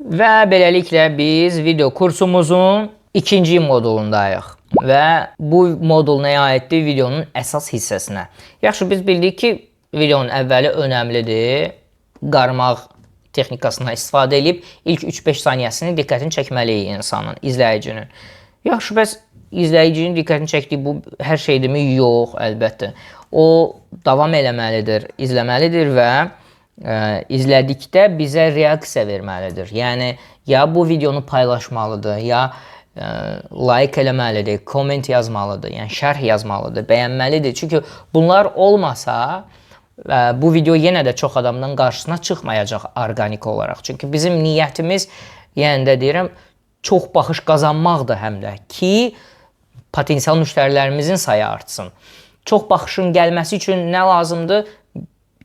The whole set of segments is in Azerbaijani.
Və beləliklə biz video kursumuzun ikinci modulundayıq. Və bu modul nəyə aiddir? Videonun əsas hissəsinə. Yaxşı, biz bildik ki, videonun əvvəli önəmlidir. Qarmaq texnikasından istifadə edib ilk 3-5 saniyəsini diqqətini çəkməliyik insanın, izləyicinin. Yaxşı, bəs izləyicinin diqqətini çəkdiyi bu hər şeydirmi? Yox, əlbəttə. O davam eləməlidir, izləməlidir və izlədikdə bizə reaksiya verməlidir. Yəni, ya bu videonu paylaşmalıdır, ya like eləməlidir, komment yazmalıdır, yəni şərh yazmalıdır, bəyənməlidir. Çünki bunlar olmasa, bu video yenə də çox adamdan qarşısına çıxmayacaq orqanik olaraq. Çünki bizim niyyətimiz, yəni də deyirəm, çox baxış qazanmaqdır həm də ki, potensial müştərilərimizin sayı artsın. Çox baxışın gəlməsi üçün nə lazımdır?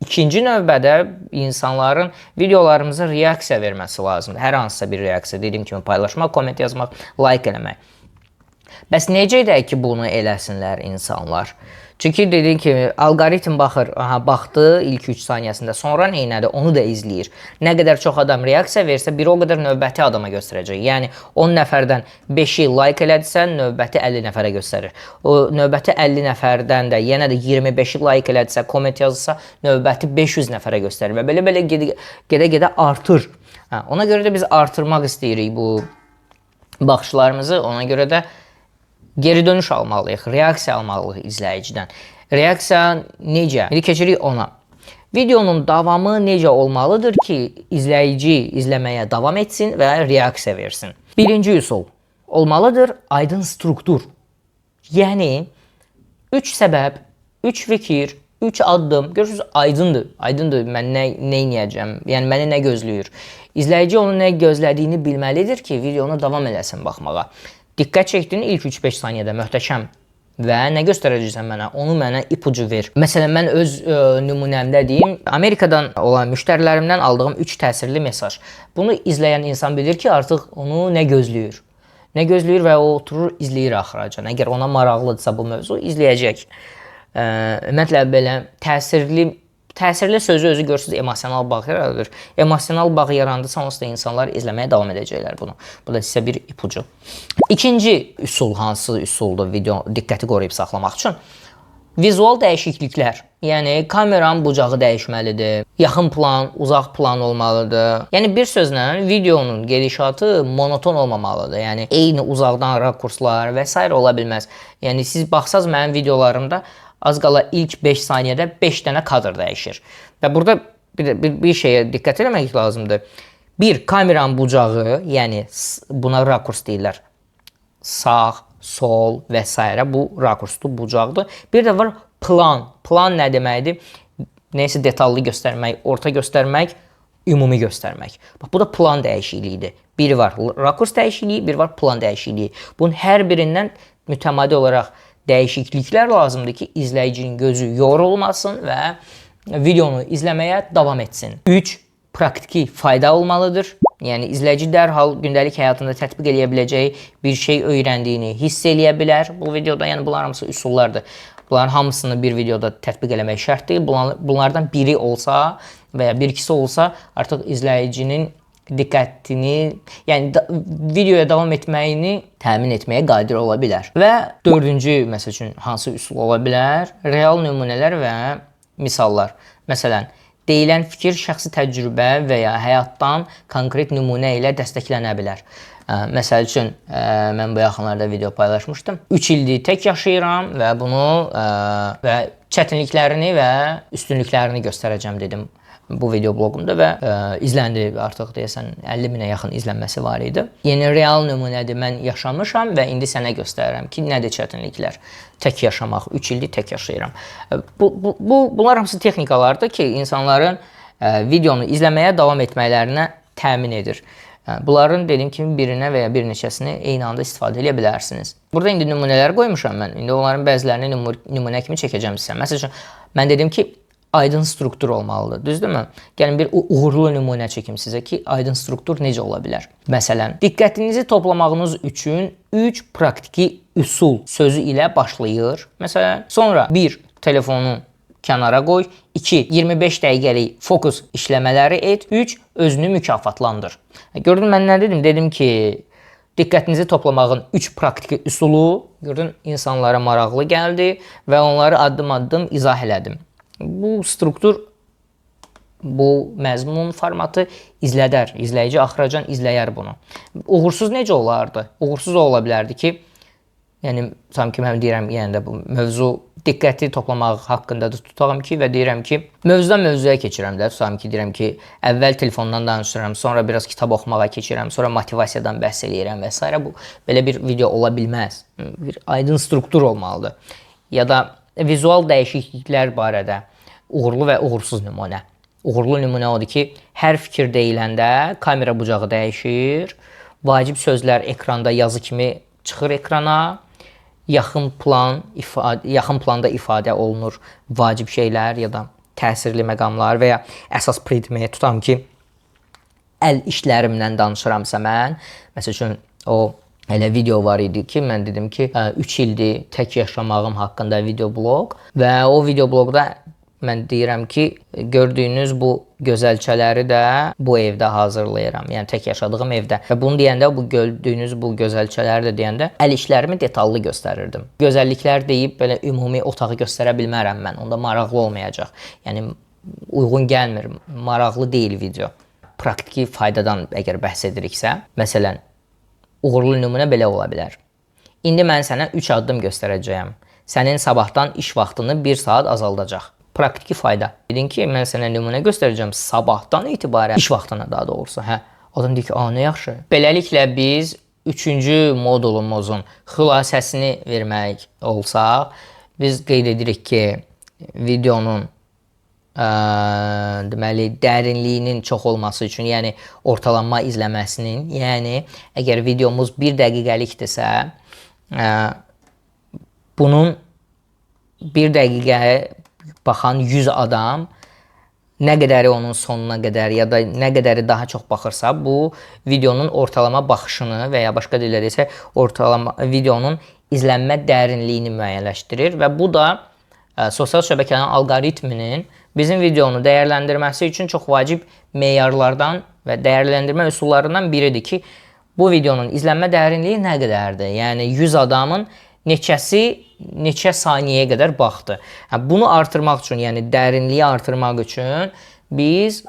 İkinci növbədə insanların videolarımıza reaksiya verməsi lazımdır. Hər hansısa bir reaksiya, dediyim kimi paylaşmaq, komment yazmaq, like eləmək. Bəs necə edək ki, bunu eləsinlər insanlar? Çünki dediyim kimi, algoritm baxır, baxdı ilk 3 saniyəsində, sonra neynədir, onu da izləyir. Nə qədər çox adam reaksiya versə, biri o qədər növbəti adama göstərəcək. Yəni, 10 nəfərdən 5-i like elədirsə, növbəti 50 nəfərə göstərir. O növbəti 50 nəfərdən də yenə də 25-i like elədirsə, komment yazırsa, növbəti 500 nəfərə göstərir. Və belə-belə gedə-gedə artır. Ona görə də biz artırmaq istəyirik bu baxışlarımızı, ona görə də geri dönüş almalıyıq, reaksiya almalıyıq izləyicidən. Reaksiya necə? İndi keçirik ona. Videonun davamı necə olmalıdır ki, izləyici izləməyə davam etsin və reaksiya versin? Birinci üsul olmalıdır aydın struktur. Yəni, 3 səbəb, 3 fikir, 3 addım, görürsünüz, aydındır. Aydındır, mən nə edəcəm, yəni məni nə gözləyir. İzləyici onun nə gözlədiyini bilməlidir ki, videonu davam eləsin baxmağa. Diqqət çəkdin ilk 3-5 saniyədə möhtəşəm və nə göstərəcəksən mənə? Onu mənə ipucu ver. Məsələn, mən öz nümunəmdə deyim, Amerikadan olan müştərilərimdən aldığım 3 təsirli mesaj. Bunu izləyən insan bilir ki, artıq onu nə gözləyir. Nə gözləyir və o oturur, izləyir axıracan. Əgər ona maraqlıdırsa bu mövzu, izləyəcək. Ümumiyyətlə, belə təsirli sözü özü görürsünüz, emosional bağ yaradır. Emosional bağ yarandısa, onsuz da insanlar izləməyə davam edəcəklər bunu. Bu da sizə bir ipucu. İkinci üsul hansı üsuldur video diqqəti qoruyub saxlamaq üçün? Vizual dəyişikliklər. Yəni, kameranın bucağı dəyişməlidir, yaxın plan, uzaq plan olmalıdır. Yəni, bir sözlə, videonun gedişatı monoton olmamalıdır. Yəni, eyni uzaqdan rakurslar və s. ola bilməz. Yəni, siz baxsaz mənim videolarımda az qala ilk 5 saniyədə 5 dənə kadr dəyişir. Və burada bir şeyə diqqət eləmək lazımdır. Bir, kameranın bucağı, yəni buna rakurs deyirlər. Sağ, sol və s. bu rakursdur, bucaqdır. Bir də var plan. Plan nə deməkdir? Neysə detallı göstərmək, orta göstərmək, ümumi göstərmək. Bax, bu da plan dəyişikliyidir. Biri var rakurs dəyişikliyi, biri var plan dəyişikliyi. Bunun hər birindən mütəmadi olaraq dəyişikliklər lazımdır ki, izləyicinin gözü yorulmasın və videonu izləməyə davam etsin. 3. Praktiki fayda olmalıdır. Yəni, izləyici dərhal gündəlik həyatında tətbiq eləyə biləcəyi bir şey öyrəndiyini hiss eləyə bilər bu videoda. Yəni, bunlar hamısı üsullardır. Bunların hamısını bir videoda tətbiq eləmək şərt deyil. Bunlardan biri olsa və ya bir-ikisi olsa, artıq izləyicinin diqqətini, yəni videoya davam etməyini təmin etməyə qadir ola bilər. Və dördüncü, məsəl üçün, hansı üsul ola bilər? Real nümunələr və misallar. Məsələn, deyilən fikir şəxsi təcrübə və ya həyatdan konkret nümunə ilə dəstəklənə bilər. Məsəl üçün, mən bu yaxınlarda video paylaşmışdım. 3 ildir tək yaşayıram və bunu və çətinliklərini və üstünlüklərini göstərəcəm dedim bu video bloqumda və izləndi artıq deyəsən 50 minə yaxın izlənməsi var idi. Yəni, real nümunədir, mən yaşamışam və indi sənə göstərirəm ki, nədir çətinliklər? Tək yaşamaq, 3 ildir tək yaşayıram. Bunlar hamısı texnikalardır ki, insanların videonu izləməyə davam etməklərinə təmin edir. Bunların dediyim kimi birinə və ya bir neçəsini eyni anda istifadə edə bilərsiniz. Burada indi nümunələr qoymuşam mən. İndi onların bəzilərini nümunə kimi çəkəcəm sizə. Məsəl üçün, mən dedim ki, aydın struktur olmalıdır, düzdürmü? Gəlin bir uğurlu nümunə çəkim sizə ki, aydın struktur necə ola bilər? Məsələn, diqqətinizi toplamağınız üçün 3 praktiki üsul sözü ilə başlayır. Məsələn, sonra 1. Telefonu kənara qoy. 2. 25 dəqiqəlik fokus işləmələri et. 3. Özünü mükafatlandır. Gördün mən nə dedim? Dedim ki, diqqətinizi toplamağın 3 praktiki üsulu, gördün, insanlara maraqlı gəldi və onları addım-addım izah elədim. Bu struktur, bu məzmun formatı izləyici axıracan izləyər bunu. Uğursuz necə olardı? Uğursuz ola bilərdi ki, yəni sanki mən deyirəm, yəni də bu mövzu diqqəti toplamaq haqqındadır tutağım ki və deyirəm ki, mövzudan mövzuya keçirəm də, tutam ki, deyirəm ki, əvvəl telefondan danışıram, sonra biraz kitab oxumağa keçirəm, sonra motivasiyadan bəhs eləyirəm və s. Bu belə bir video ola bilməz. Bir aydın struktur olmalıdır. Ya da vizual dəyişikliklər barədə uğurlu və uğursuz nümunə. Uğurlu nümunə odur ki, hər fikir deyiləndə kamera bucağı dəyişir, vacib sözlər ekranda yazı kimi çıxır ekrana, yaxın planda ifadə olunur vacib şeylər ya da təsirli məqamlar və ya əsas predmeye tutam ki, əl işlərimdən danışıramsa mən, məsəl üçün o elə video var idi ki, mən dedim ki, 3 ildir tək yaşamağım haqqında video bloq və o video bloqda mən deyirəm ki, gördüyünüz bu gözəlçələri də bu evdə hazırlayıram. Yəni tək yaşadığım evdə. Və bunu deyəndə, bu gördüyünüz bu gözəlçələri də deyəndə əl işlərimi detallı göstərirdim. Gözəlliklər deyib belə ümumi otağı göstərə bilmərəm mən. Onda maraqlı olmayacaq. Yəni uyğun gəlmir, maraqlı deyil video. Praktiki faydadan əgər bəhs ediriksə, məsələn, uğurlu nümunə belə ola bilər. İndi mən sənə 3 addım göstərəcəyəm. Sənin sabahdan iş vaxtını 1 saat azaldacaq. Praktiki fayda. Dedin ki, mən sənə nümunə göstərəcəm sabahdan etibarən iş vaxtına daha doğrusu. Adam deyir ki, nə yaxşı. Beləliklə biz 3-cü modulumuzun xülasəsini vermək olsaq, biz qeyd edirik ki, videonun deməli dərinliyinin çox olması üçün, yəni ortalanma izləməsinin, yəni əgər videomuz 1 dəqiqəlikdirsə, bunun 1 dəqiqəyə baxan 100 adam nə qədəri onun sonuna qədər ya da nə qədəri daha çox baxırsa, bu videonun ortalama baxışını və ya başqa dillə desək, ortalama videonun izlənmə dərinliyini müəyyənləşdirir və bu da sosial şəbəkənin alqoritminin bizim videonu dəyərləndirməsi üçün çox vacib meyarlardan və dəyərləndirmə üsullarından biridir ki, bu videonun izlənmə dərinliyi nə qədərdir? Yəni 100 adamın neçəsi neçə saniyəyə qədər baxdı. Bunu artırmaq üçün, yəni dərinliyi artırmaq üçün biz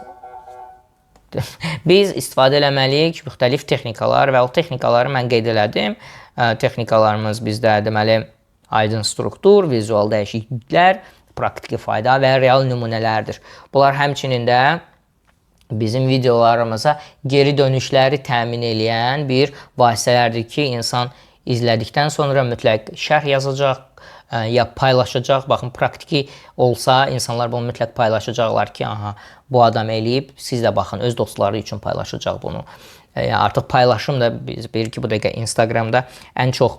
istifadə eləməliyik müxtəlif texnikalar və o texnikaları mən qeyd elədim. Texnikalarımız bizdə deməli aydın struktur, vizual dəyişikliklər, praktiki fayda və real nümunələrdir. Bunlar həmçinin də bizim videolarımıza geri dönüşləri təmin edən bir vasitələrdir ki, insan izlədikdən sonra mütləq şərh yazacaq, ya paylaşacaq. Baxın, praktiki olsa insanlar bunu mütləq paylaşacaqlar ki, bu adam eləyib, siz də baxın, öz dostları üçün paylaşacaq bunu. Artıq paylaşım da biz bilir ki, bu dəqiqə Instagramda ən çox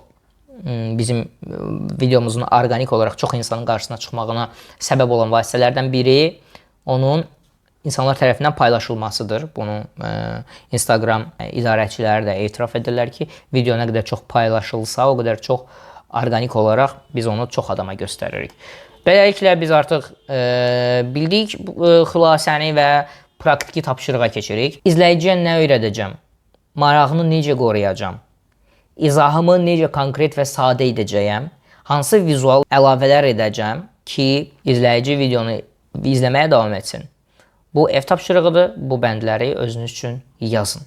bizim videomuzun orqanik olaraq çox insanın qarşısına çıxmağına səbəb olan vasitələrdən biri onun insanlar tərəfindən paylaşılmasıdır. Bunu Instagram idarəçiləri də etiraf edirlər ki, video nə qədər çox paylaşılsa, o qədər çox orqanik olaraq biz onu çox adama göstəririk. Beləliklə biz artıq bildik xülasəni və praktiki tapşırığa keçirik. İzləyiciyə nə öyrədəcəm? Marağını necə qoruyacam? İzahımı necə konkret və sadə edəcəyəm? Hansı vizual əlavələr edəcəm ki, izləyici videonu izləməyə davam etsin? Bu ev tapşırığıdır. Bu bəndləri özünüz üçün yazın.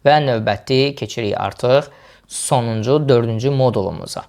Və növbəti keçirik artıq sonuncu, 4-cü modulumuza.